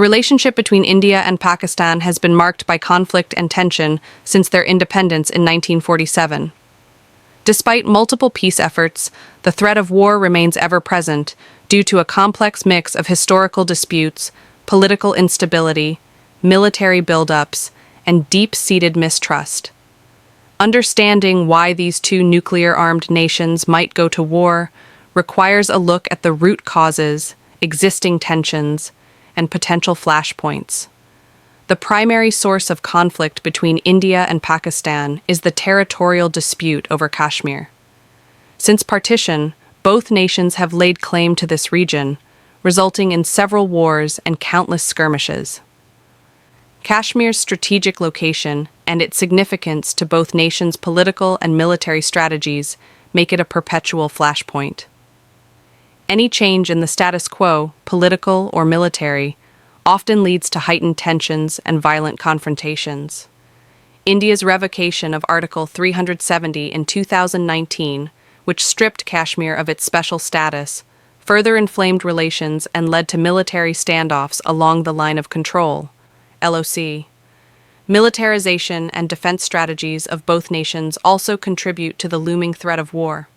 relationship between India and Pakistan has been marked by conflict and tension since their independence in 1947. Despite multiple peace efforts, the threat of war remains ever present due to a complex mix of historical disputes, political instability, military buildups, and deep-seated mistrust. Understanding why these two nuclear-armed nations might go to war requires a look at the root causes, existing tensions, and potential flashpoints. The primary source of conflict between India and Pakistan is the territorial dispute over Kashmir. Since partition, both nations have laid claim to this region, resulting in several wars and countless skirmishes. Kashmir's strategic location and its significance to both nations' political and military strategies make it a perpetual flashpoint. Any change in the status quo, political or military, often leads to heightened tensions and violent confrontations. India's revocation of Article 370 in 2019, which stripped Kashmir of its special status, further inflamed relations and led to military standoffs along the Line of Control, LOC. Militarization and defense strategies of both nations also contribute to the looming threat of war.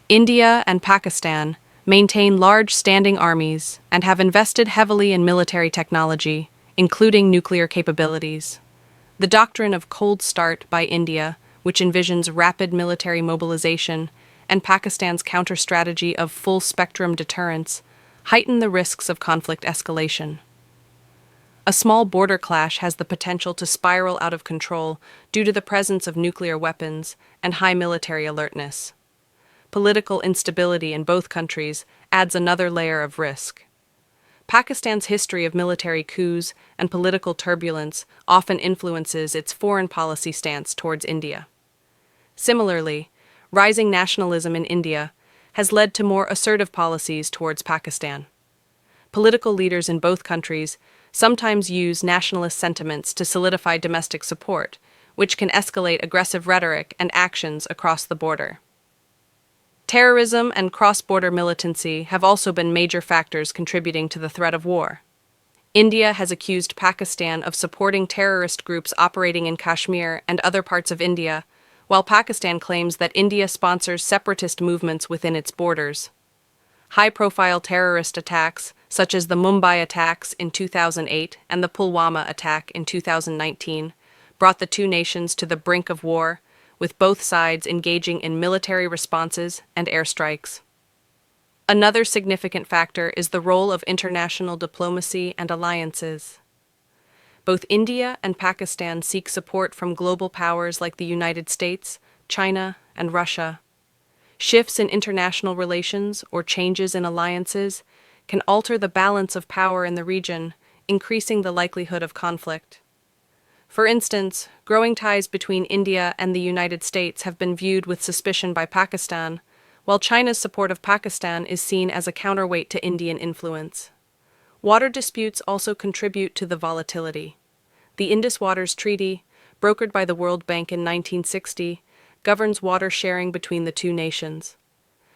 India and Pakistan maintain large standing armies and have invested heavily in military technology, including nuclear capabilities. The doctrine of cold start by India, which envisions rapid military mobilization, and Pakistan's counter-strategy of full-spectrum deterrence, heighten the risks of conflict escalation. A small border clash has the potential to spiral out of control due to the presence of nuclear weapons and high military alertness. Political instability in both countries adds another layer of risk. Pakistan's history of military coups and political turbulence often influences its foreign policy stance towards India. Similarly, rising nationalism in India has led to more assertive policies towards Pakistan. Political leaders in both countries sometimes use nationalist sentiments to solidify domestic support, which can escalate aggressive rhetoric and actions across the border. Terrorism and cross-border militancy have also been major factors contributing to the threat of war. India has accused Pakistan of supporting terrorist groups operating in Kashmir and other parts of India, while Pakistan claims that India sponsors separatist movements within its borders. High-profile terrorist attacks, such as the Mumbai attacks in 2008 and the Pulwama attack in 2019, brought the two nations to the brink of war, with both sides engaging in military responses and airstrikes. Another significant factor is the role of international diplomacy and alliances. Both India and Pakistan seek support from global powers like the United States, China, and Russia. Shifts in international relations or changes in alliances can alter the balance of power in the region, increasing the likelihood of conflict. For instance, growing ties between India and the United States have been viewed with suspicion by Pakistan, while China's support of Pakistan is seen as a counterweight to Indian influence. Water disputes also contribute to the volatility. The Indus Waters Treaty, brokered by the World Bank in 1960, governs water sharing between the two nations.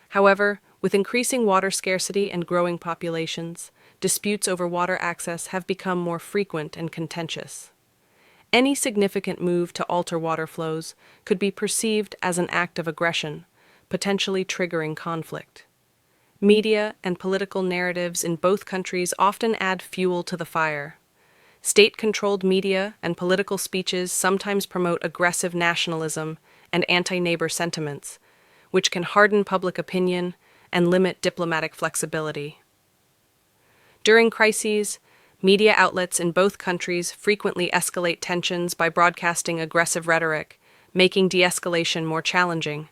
However, with increasing water scarcity and growing populations, disputes over water access have become more frequent and contentious. Any significant move to alter water flows could be perceived as an act of aggression, potentially triggering conflict. Media and political narratives in both countries often add fuel to the fire. State-controlled media and political speeches sometimes promote aggressive nationalism and anti-neighbor sentiments, which can harden public opinion and limit diplomatic flexibility. During crises, media outlets in both countries frequently escalate tensions by broadcasting aggressive rhetoric, making de-escalation more challenging.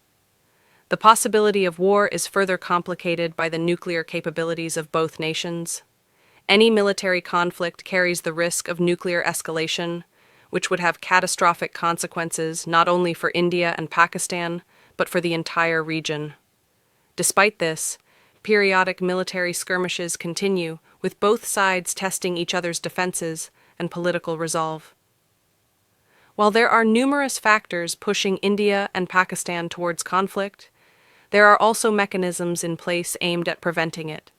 The possibility of war is further complicated by the nuclear capabilities of both nations. Any military conflict carries the risk of nuclear escalation, which would have catastrophic consequences not only for India and Pakistan, but for the entire region. Despite this, periodic military skirmishes continue, with both sides testing each other's defenses and political resolve. While there are numerous factors pushing India and Pakistan towards conflict, there are also mechanisms in place aimed at preventing it.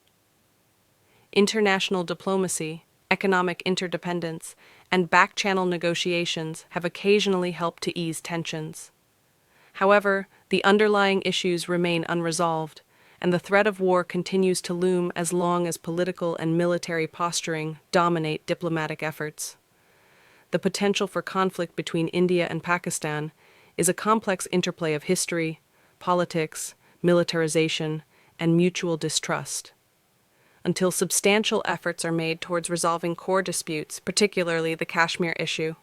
International diplomacy, economic interdependence, and back-channel negotiations have occasionally helped to ease tensions. However, the underlying issues remain unresolved, and the threat of war continues to loom as long as political and military posturing dominate diplomatic efforts. The potential for conflict between India and Pakistan is a complex interplay of history, politics, militarization, and mutual distrust. Until substantial efforts are made towards resolving core disputes, particularly the Kashmir issue,